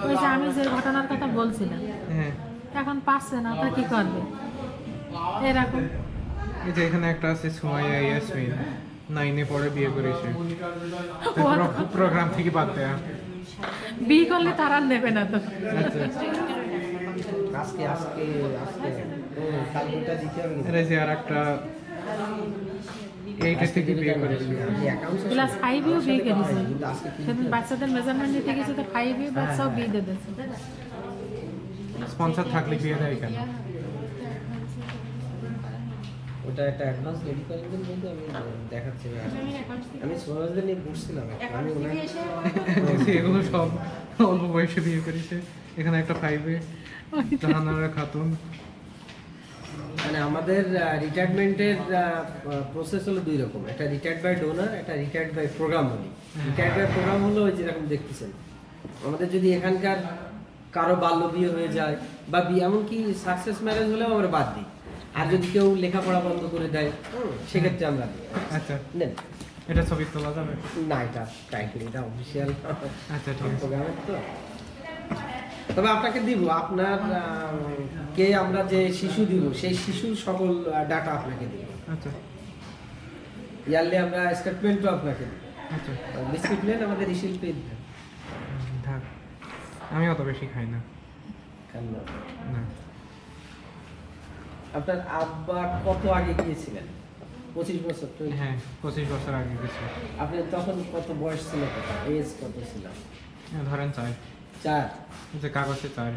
S3: ওই যে আমি যে ঘটনার কথা বলছিলাম,
S1: হ্যাঁ
S3: এখন পাচ্ছে না, তা কি করবে এরকম।
S1: এই যে এখানে একটা আছে সুমাইয়া ইয়াসমিন, 9-এ পড়ে বিয়ে করেছে, প্রোগ্রাম থেকে বাদ দেয়া।
S3: বিয়ে করলে তারা আর নেবে না তো।
S1: আচ্ছা
S2: আজকে আজকে আজকে কালকেটা দিতে হবে কিন্তু।
S1: এই যে আর একটা 8 থেকে বিয়ে করেছে।
S3: ক্লাস 5-এও বিয়ে করেছে।
S2: কিন্তু আজকে কি
S3: সেদিন বাচ্চাদের মেজারমেন্ট নিতে গেছে তো 5-এ বাচ্চাও বিয়ে দিয়ে দিয়েছে।
S1: স্পন্সর থাকলে বিয়ে দেয় কেন?
S2: ওটা একটা অ্যাডভান্স রেডি করেন দিন বলতে আমি দেখাচ্ছি। আমি সোনাজদের নিয়ে ঘুরছিলাম আমি
S1: এগুলো সব অল্প বয়সে বিয়ে করেছে। এখানে একটা 5-এ জাহানারা খাতুন।
S2: মানে আমাদের রিটায়ারমেন্টের প্রসেস হলো দুই রকম, একটা রিটায়ার্ড বাই ডোনার, একটা রিটায়ার্ড বাই প্রোগ্রাম হলি। রিটায়ার্ড বাই প্রোগ্রাম হলো ওই যেরকম দেখতেছেন, আমাদের যদি এখানকার কারো বাল্য বিয়ে হয়ে যায় বা বিয়ে এমনকি সাকসেস ম্যারেজ হলেও আমরা বাদ দিই, আর যদি কেউ লেখাপড়া বন্ধ করে দেয় সেক্ষেত্রে আমরা দিই।
S1: আচ্ছা
S2: নেন
S1: এটা ছবি তোলা যাবে?
S2: না, এটা টাইটেল, এটা অফিসিয়াল
S1: আচ্ছা ঠিক আছে।
S2: প্রোগ্রামের তো। তবে আপনাকে দিব, আপনার কে আমরা যে শিশু দিব সেই শিশুর সকল ডাটা আপনাকে দিব।
S1: আচ্ছা
S2: ইয়ারলি আমরা স্টেটমেন্টও আপনাকে দিব।
S1: আচ্ছা
S2: বিস্কিট নেন আমাদের শিল্পী
S1: থাক, আমি অত বেশি খাই না। না
S2: আপনার আব্বা কত আগে গিয়েছিলেন? 25 বছর তো।
S1: হ্যাঁ 25 বছর আগে গেছে।
S2: আপনি তখন কত বয়স ছিল, কত এজ কত ছিল?
S1: ধরেন 4
S2: 4
S1: যে কাগজে 4,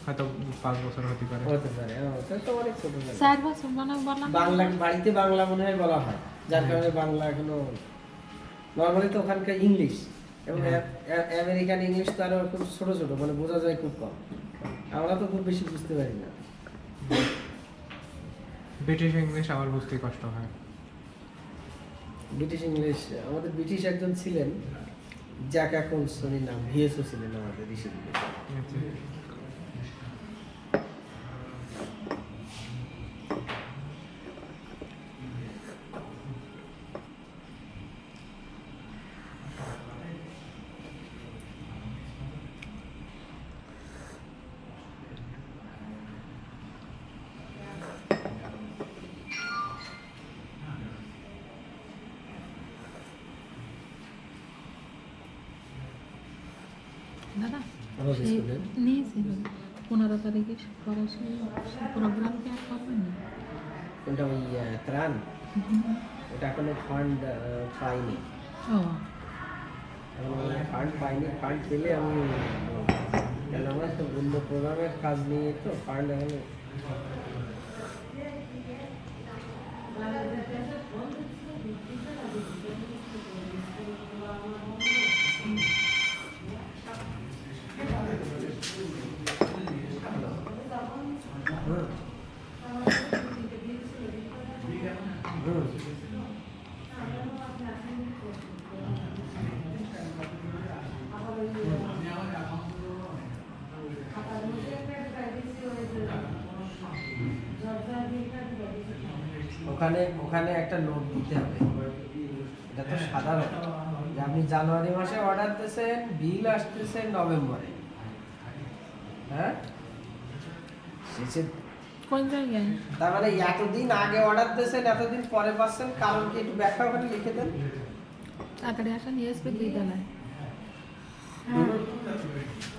S1: হয়তো 5 বছর হতে পারে।
S2: হতে পারে। তাহলে তো অনেক ছোট না।
S3: 4 বছর মানে বললাম না।
S2: বাংলা বাড়িতে বাংলা মনে হয় বলা হয়, যার কারণে বাংলা এখনো নর্মালি তো ওখানকার ইংলিশ এবং আমেরিকান ইংলিশ তো আরো খুব ছোট ছোট, মানে বোঝা যায় খুব কম। আমরা তো খুব বেশি বুঝতে পারি না।
S1: ব্রিটিশ ইংলিশ আমার বুঝতে কষ্ট হয়।
S2: ব্রিটিশ ইংলিশ, আমাদের ব্রিটিশ একজন ছিলেন জ্যাক অ্যাকন্স, উনি নাম ভিএসও ছিলেন আমাদের ঋষিদের।
S1: আচ্ছা
S2: রবি
S3: সেই
S2: স্কুলের
S3: নিয়েছিল 15 তারিখে পরে সেই প্রোগ্রাম কি আর করবেন না?
S2: কোনটা ওই ত্রাণ, ওটা এখনো ফান্ড পাইনি,
S3: ও
S2: ফান্ড পাইনি। ফান্ড পেলে আমি কেন আমার তো অন্য প্রোগ্রামের কাজ নিয়ে তো ফান্ড এখনো ওখানে ওখানে একটা নোট দিতে হবে। এটা তো সাধারণ যে আপনি জানুয়ারি মাসে অর্ডার দিয়েছেন, বিল আসতেছে নভেম্বরে, হ্যাঁ শেষে,
S3: কোন জায়গায়?
S2: তার মানে এতদিন আগে অর্ডার দিয়েছেন, এতদিন পরে পাচ্ছেন, কারণ কি একটু ব্যাখ্যা ওখানে লিখে দেন।
S3: তাড়াতাড়ি আসা নিয়ে আসবে বিদ্যালয়।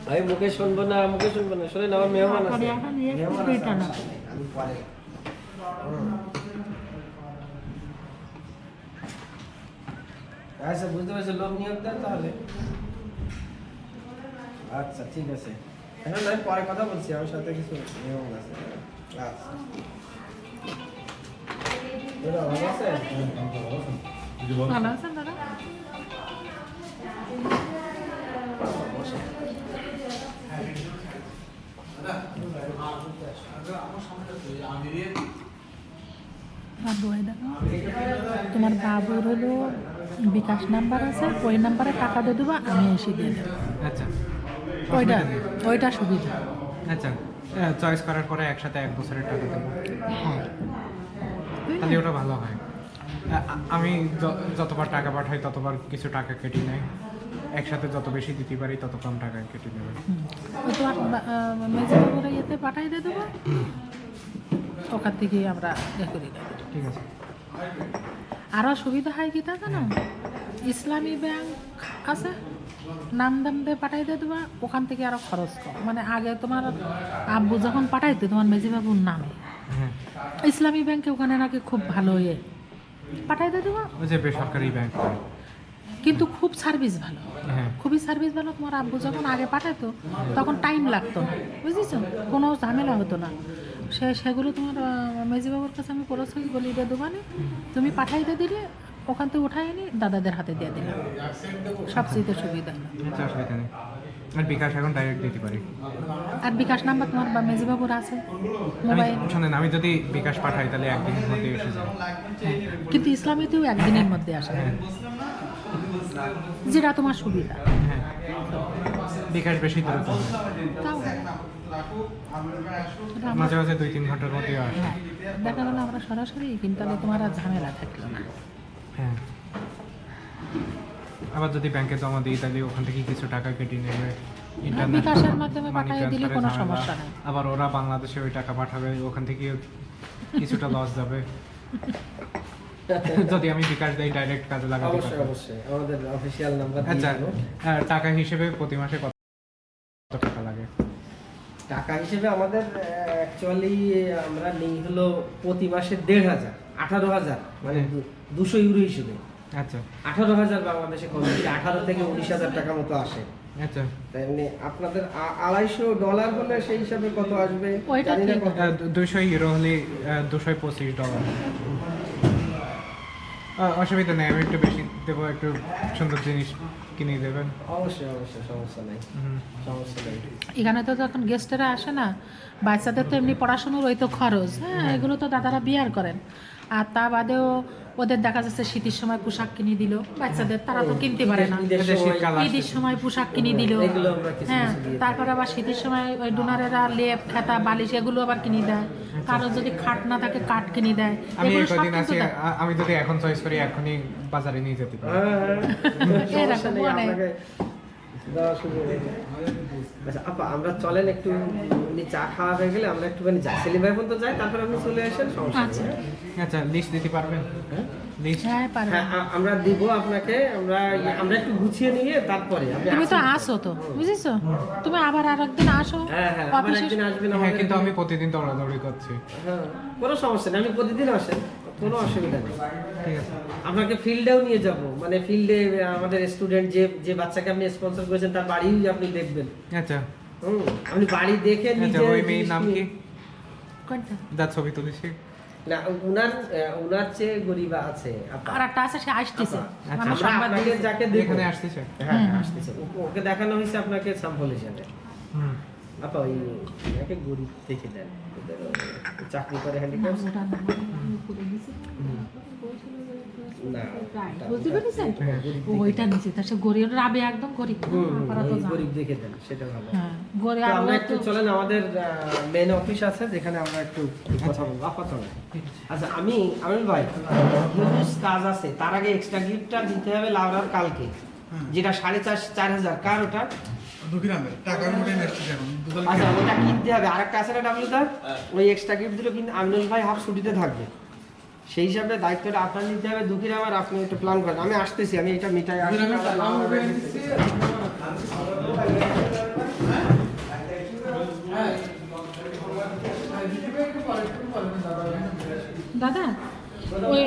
S2: আমি মুখে শুনবো না, মুখে শুনবো না, শোনেন আমার মেহমান
S3: তাড়াতাড়ি
S2: আছে,
S3: আসা নিয়ে আসবে
S2: মেহমান আছে,
S3: বিদ্যালয়।
S2: আমি পরে আচ্ছা বুঝতে পারছি, লোক নিয়োগ দেন তাহলে। আচ্ছা ঠিক আছে, এখন আমি পরে কথা বলছি, আমার সাথে কিছু মেহমান আছে। আচ্ছা দাদা ভালো আছে?
S3: ভালো আছেন দাদা? বাবু এই দেখো, তোমার বাবুর হলো বিকাশ নাম্বার আছে, ওই নাম্বারে টাকা দিয়ে দেবো, আমি এসে দিয়ে দেবো।
S1: আচ্ছা
S3: ওইটা
S1: অসুবিধা নেই।
S3: ওইটা সুবিধা।
S1: আচ্ছা চয়েস করার পরে একসাথে 1 বছরের টাকা দেবো,
S3: হ্যাঁ
S1: তাহলে ওটা ভালো হয়। আমি যতবার টাকা পাঠাই ততবার কিছু টাকা কেটে নেয়, একসাথে যত বেশি দিতে পারি তত কম টাকা কেটে নেবে।
S3: ওই তোমার মেজবাবুরা ইয়েতে পাঠাই দিয়ে দেবো, ওখান থেকে আমরা ইয়ে করি দেবো।
S1: ঠিক আছে।
S3: আরও সুবিধা হয় কি তা জানো? ইসলামী ব্যাংক আছে, নাম দাম দিয়ে পাঠাই দিয়ে দেবা, ওখান থেকে আরও খরচ কম। মানে আগে তোমার আব্বু যখন পাঠাইতো তোমার মেজিবাবুর নামে,
S1: হ্যাঁ
S3: ইসলামী ব্যাংকে ওখানে নাকি খুব ভালো ইয়ে পাঠাই দিয়ে দেবা,
S1: ওই যে বেসরকারি ব্যাংক করে।
S3: কিন্তু খুব সার্ভিস ভালো,
S1: হ্যাঁ
S3: খুবই সার্ভিস ভালো। তোমার আব্বু যখন আগে পাঠাতো তখন টাইম লাগতো না, বুঝেছো, কোনো ঝামেলা হতো না। সেগুলো তোমার মেজিবাবুর কাছে আমি পড়াশোনা বলি দিয়ে দোকানে তুমি পাঠাই দিয়ে দিলে, ওখান থেকে উঠাই নি দাদাদের হাতে দিয়ে দিলাম, সবচেয়ে সুবিধা।
S1: আচ্ছা অসুবিধা নেই। আর বিকাশ এখন ডাইরেক্ট দিতে পারি।
S3: আর বিকাশ নাম্বার তোমার বা মেজিবাবুর আছে
S1: আমি
S3: মোবাইল,
S1: শোনেন, আমি যদি বিকাশ পাঠাই তাহলে একদিনের মধ্যে এসে যায়।
S3: কিন্তু ইসলামীতেও একদিনের মধ্যে আসে, যেটা তোমার সুবিধা।
S1: হ্যাঁ বিকাশ বেশি দ্রুত হয়।
S3: তাও
S1: মাঝে মাঝে 2-3 ঘন্টার মধ্যেই আসে।
S3: হ্যাঁ, দেখা গেল আমরা সরাসরি, কিন্তু তাহলে তোমার আর ঝামেলা থাকলো না।
S1: হ্যাঁ আবার যদি ব্যাংকে জমা দিই তাহলে ওখান থেকে কিছু টাকা কেটে নেবে।
S3: বিকাশের মাধ্যমে
S1: মানি
S3: পাঠিয়ে দিলে
S1: ট্রান্সফারের
S3: কোনো
S1: ঝামেলা।
S3: সমস্যা নেই।
S1: আবার ওরা বাংলাদেশে ওই টাকা পাঠাবে, ওখান থেকে কিছুটা লস যাবে। যদি আমি বিকাশ দেই ডাইরেক্ট কাজে লাগাতে
S2: অবশ্যই
S1: পারবো।
S2: অবশ্যই আমাদের অফিসিয়াল নাম্বার
S1: আচ্ছা
S2: দিয়ে দেবো।
S1: টাকা হিসেবে প্রতি মাসে কত টাকা লাগে?
S2: টাকা হিসেবে আমাদের অ্যাকচুয়ালি আমরা নিই হলো প্রতি মাসে 1,500, 18,000, মানে 200 ইউরো হিসেবে
S1: আচ্ছা
S2: 18,000 বাংলাদেশে কম বেশি 18 থেকে 19,000 টাকা মতো আসে।
S1: আচ্ছা
S2: তাই এমনি আপনাদের $250 হলে সেই হিসাবে কত আসবে
S3: ওইটা
S2: জানি না
S3: ঠিক।
S2: কত।
S1: 200 ইউরো হলে $225। অসুবিধা নেই, আমি একটু বেশি দেবো, একটু সুন্দর জিনিস কিনে দেবেন।
S2: অবশ্যই অবশ্যই সমস্যা নেই,
S1: হুম।
S2: সমস্যা নেই।
S3: এখানে তো যখন গেস্টেরা আসে না, বাচ্চাদের তো এমনি পড়াশোনার ওই তো খরচ, হ্যাঁ এগুলো তো দাদারা বিয়ার করেন। আর তা বাদেও ওদের দেখা যাচ্ছে শীতের সময় পোশাক কিনে দিল বাচ্চাদের, তারা তো কিনতে পারে না।
S2: ঈদের
S1: এই যে
S2: সময়
S1: শীতকাল আসছে।
S3: ঈদের সময় পোশাক কিনে দিল,
S2: এগুলো আমরা কিছু
S3: হ্যাঁ
S2: কিছু দিয়ে
S3: তারপরে আবার শীতের সময় ওই ডোনারেরা লেপ খাতা বালিশ এগুলো আবার কিনে দেয়। কারো যদি খাট না থাকে কাঠ কিনে দেয়,
S1: আমি
S3: এগুলো সব
S1: কদিন
S3: কিন্তু
S1: আছি,
S3: দেয়।
S1: আমি যদি এখন চয়েস করি এখনই বাজারে নিয়ে যেতে পারি।
S2: হ্যাঁ, সমস্যা নেই,
S3: এরকম অনেক।
S2: আপনাকে দেওয়া শুরু হয়ে গেছে। আচ্ছা আপা, আমরা চলেন একটু, উনি চা খাওয়া হয়ে গেলে আমরা একটুখানি যাই, সেলিম ভাই পর্যন্ত যাই, তারপর আপনি চলে আসেন, সমস্যা নেই।
S3: আচ্ছা।
S2: হ্যাঁ?
S1: আচ্ছা লিস্ট দিতে পারবেন? লিস্ট
S3: হ্যাঁ পারবে।
S2: হ্যাঁ আমরা দিব আপনাকে, আমরা একটু গুছিয়ে নিয়ে তারপরে আপনি
S3: তুমি তো
S2: আসেন।
S3: আসো তো, বুঝেছো? তুমি আবার আর একদিন আসো
S2: হ্যাঁ হ্যাঁ, আবার
S3: অফিসে।
S2: একদিন আসবেন
S1: হ্যাঁ,
S2: আমাদের।
S1: কিন্তু আমি প্রতিদিন দৌড়াদৌড়ি করছি।
S2: হ্যাঁ, কোনো সমস্যা নেই, আপনি প্রতিদিন আসেন, কোনো অসুবিধা নেই।
S1: ঠিক আছে।
S2: আপনাকে ফিল্ডেও নিয়ে যাব, মানে ফিল্ডে আমাদের স্টুডেন্ট যে বাচ্চাকে আপনি স্পন্সর করেছেন তার বাড়িও আপনি দেখবেন।
S1: আচ্ছা
S2: আপনি বাড়ি দেখে
S1: আচ্ছা,
S2: নিজে
S1: ওই মেয়ের নাম কি?
S3: কোনটা?
S1: যার ছবি তুলেছি।
S2: না, উনার চেয়ে গরিবা আছে আপা।
S3: আর একটা আছে, সে আসতেছে,
S1: আচ্ছা,
S3: মানে
S2: আমরা
S3: সংবাদ
S2: আপনাকে
S3: দিয়েছে।
S2: যাকে দেখব,
S1: এখানে আসতেছে।
S2: হ্যাঁ আসতেছে, ওকে দেখানো হয়েছে আপনাকে স্যাম্পল হিসেবে।
S1: হুম।
S2: আপা ওই একে গরিব দেখে দেন, ওদের চাকরি করে হ্যান্ডিক্যাপ।
S3: ওটা না, উপরে দিছে।
S2: না
S3: বুঝতে পেরেছেন?
S2: হ্যাঁ, গরিব
S3: ওইটা নিচে, তার সে গরিব রাবে একদম গরিব। আমরা তো
S2: ওই
S3: জানি।
S2: গরিব দেখে দেন, সেটা ভালো।
S3: হ্যাঁ, গরিব
S2: তো
S3: আর
S2: আমরা
S3: ও
S2: একটু
S3: তো-
S2: চলেন, আমাদের মেন অফিস আছে যেখানে আমরা একটু কথা বলবো। আপা চলেন। আচ্ছা আমি ভাই, হিউজ কাজ আছে, তার আগে এক্সট্রা গিফটটা দিতে হবে লাউরার কালকে, যেটা 4,500 কার ওটা?
S4: দুঃখিরামের টাকার মধ্যে নেক্সট এখন দুদল
S2: আচ্ছা ওটা কিনতে হবে। আরেকটা আছে না ডাবলু দা, ওই এক্সট্রা গিফট দিলো, কিন্তু আমিনুল ভাই হাফ ছুটিতে থাকবে, সেই হিসাবে দায়িত্বটা আপনার নিতে হবে। দুঃখিরাম আর আপনি একটু প্ল্যান করেন, আমি আসতেছি, আমি এটা মিটাই
S4: দুঃখিরামের টাকা মধ্যে নিচ্ছি।
S3: দাদা ওই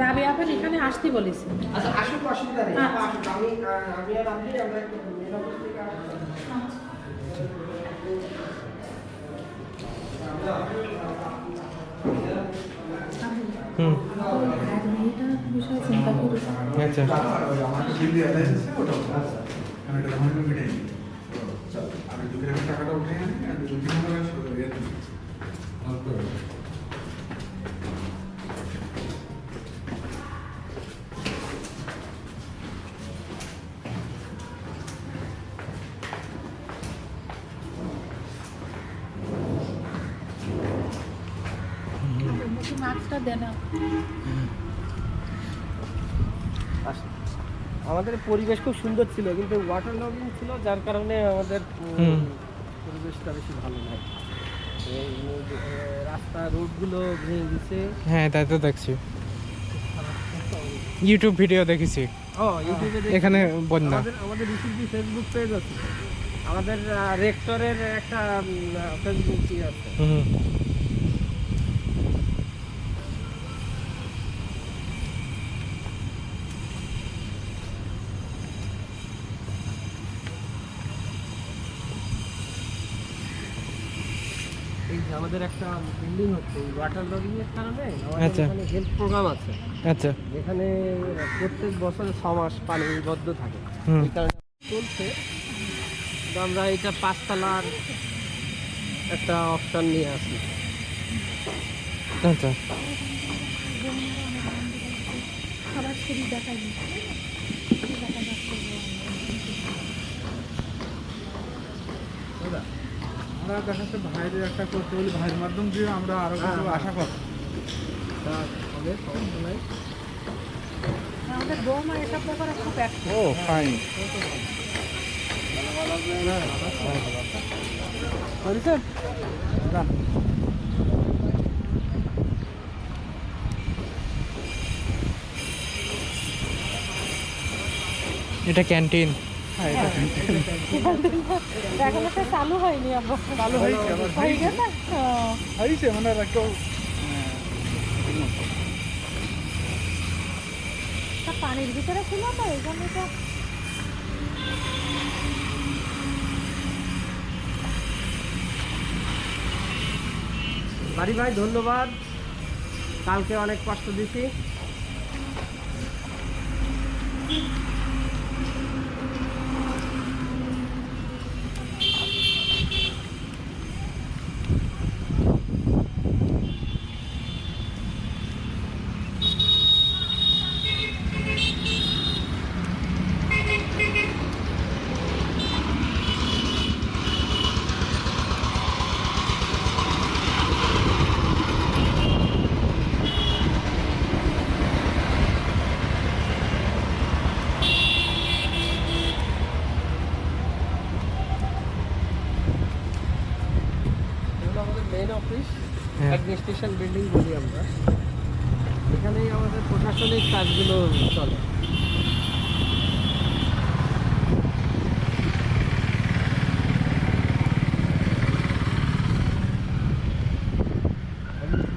S3: রাবিয়া আপেল এখানে আসতে বলেছে।
S2: আচ্ছা আসুক, অসুবিধা নেই।
S3: আচ্ছা।
S2: আসুক, আমি আর আপনি আমরা একটু মেন অফিস থেকে আসছি।
S1: হুম।
S3: মেয়েটার বিষয়ে চিন্তা করেছি।
S1: আচ্ছা
S4: আমাকে বিল দিয়ে আদায় দিচ্ছে ওটা আমি এটা তখন মিটাই নি। আমি দুঃখিরামের টাকাটা উঠে আনি আর দুঃখিরামের
S3: মাস্কটা দেন।
S2: আসুন। আমাদের পরিবেশ খুব সুন্দর ছিল, কিন্তু ওয়াটার লগিং ছিল, যার কারণে আমাদের পরিবেশটা বেশি ভালো নয়। এই রাস্তা রোডগুলো ভেঙে গেছে।
S1: হ্যাঁ তাই তো দেখছি, ইউটিউব ভিডিও দেখেছি।
S2: ও ইউটিউবে
S1: এখানে বন্যা।
S2: আমাদের রিসেন্টলি ফেসবুক পেজ আছে, আমাদের রেক্টরের একটা ফেসবুক আছে।
S1: হুম।
S2: এই যে আমাদের একটা বিল্ডিং হচ্ছে, এই ওয়াটার লগিং এর কারণে আমাদের
S1: আচ্ছা।
S2: এখানে হেলথ প্রোগ্রাম আছে,
S1: আচ্ছা।
S2: যেখানে প্রত্যেক বছরে 6 মাস পানি বদ্ধ থাকে।
S1: হুম।
S2: এই কারণে চলছে। তো আমরা এটা 5 তলার একটা অপশন নিয়ে আসি।
S1: আচ্ছা
S3: সবার ছবি দেখাই দিচ্ছে।
S4: আমরা দেখাচ্ছে ভাইয়ের একটা করতে বলি, ভাইয়ের মাধ্যম দিয়ে আমরা আরো কিছু আশা করব।
S2: তা হবে, সমস্যা নাই।
S3: আমাদের বৌমা এসব ব্যাপারে খুব অ্যাক্টিভ।
S1: ও ফাইন।
S4: করেছেন? যান।
S1: এটা ক্যান্টিন।
S4: হ্যাঁ এটা
S3: এখনো তো চালু হয়নি আবার।
S4: চালু হয়েছে, আবার
S3: হয়ে
S4: হয়েছে।
S3: গেছে?
S4: হয়েছে মানে কেউ
S3: তা পানির ভিতরে ছিল তো এই জন্য তো।
S2: বাড়ি ভাই ধন্যবাদ, কালকে অনেক কষ্ট দিছি। মেইন অফিস,
S1: হ্যাঁ।
S2: অ্যাডমিনিস্ট্রেশন বিল্ডিং বলি আমরা। এখানেই আমাদের প্রশাসনিক কাজগুলো চলে।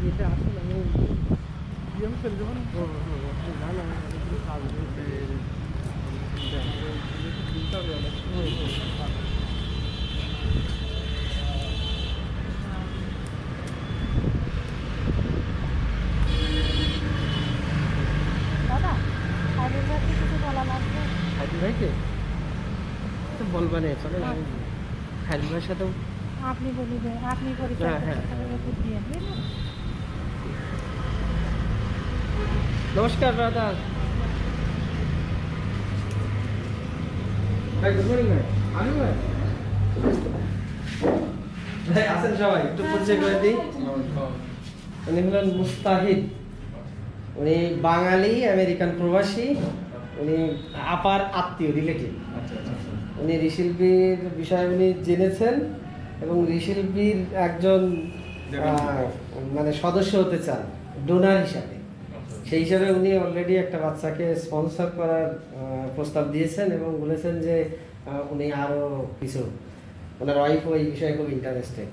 S2: এটা আসলে আমি
S4: আমি চলে যাবো না
S2: না না অনেকগুলো কাজ রয়েছে।
S3: দাদা আগে কিছু বলা লাগবে?
S2: হাজি ভাইকে তো বলবানে চলে না, হাজি ভাইয়ের সাথেও
S3: আপনি বলিবে, আপনি পরিচয়
S2: হ্যাঁ,
S3: দিয়ে দিন।
S2: নমস্কার দাদা। ভাই গুড মর্নিং ভাই। আলু ভাই ভাই আসেন সবাই, একটু পরিচয় করে দিই। উনি হলেন মুস্তাহিদ, উনি বাঙালি আমেরিকান প্রবাসী, উনি আপার আত্মীয় রিলেটিভ। উনি ঋষিল্পীর বিষয়ে উনি জেনেছেন এবং ঋষিল্পীর একজন মানে সদস্য হতে চান ডোনার হিসাবে। সেই হিসাবে উনি অলরেডি একটা বাচ্চাকে স্পন্সর করার প্রস্তাব দিয়েছেন এবং বলেছেন যে উনি আরও কিছু, ওনার ওয়াইফ ওই বিষয়ে খুব ইন্টারেস্টেড।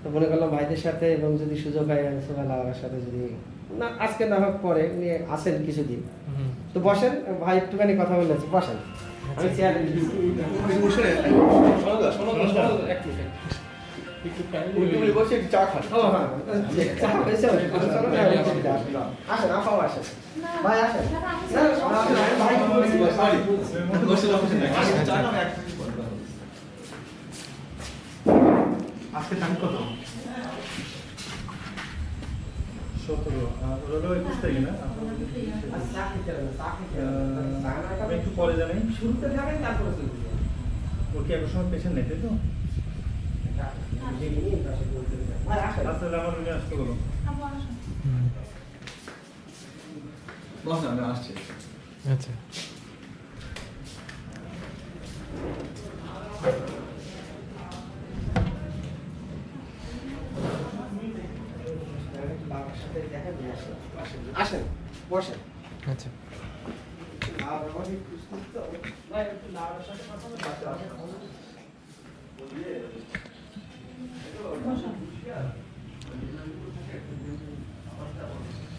S2: তো মনে করলাম ভাইদের সাথে এবং যদি সুযোগ হয় আনিসুল্লাহ আমার সাথে যদি না আজকে না হোক পরে উনি আসেন কিছুদিন, তো বসেন ভাই একটুখানি কথা বলে আছি, বসেন। আমি চেয়ারে
S4: বসে চা খান
S2: ও হ্যাঁ চা হয়েছে, চলো না আসেন, আপাও আসেন, ভাই আসেন। না, ভাই
S4: আজকে টাইম কত? 17 হলো 21 তারিখে না?
S2: চা খেতে হবে, চা খেতে হবে।
S4: আমি একটু পরে জানাই।
S2: শুরুতে থাকেন তারপরে চলবে।
S4: ওর কি এখন সময় পেশেন্ট নেই, তাই তো?
S2: ভাই আসেন।
S4: আসলে আমার রুমে আসতে বলো। বস না, আমি আসছি।
S1: আচ্ছা
S2: বাবার সাথে দেখা দিয়ে আসেন। আসেন, বসেন।
S1: আচ্ছা
S2: ভাই একটু লাউডের সাথে কথা বলতে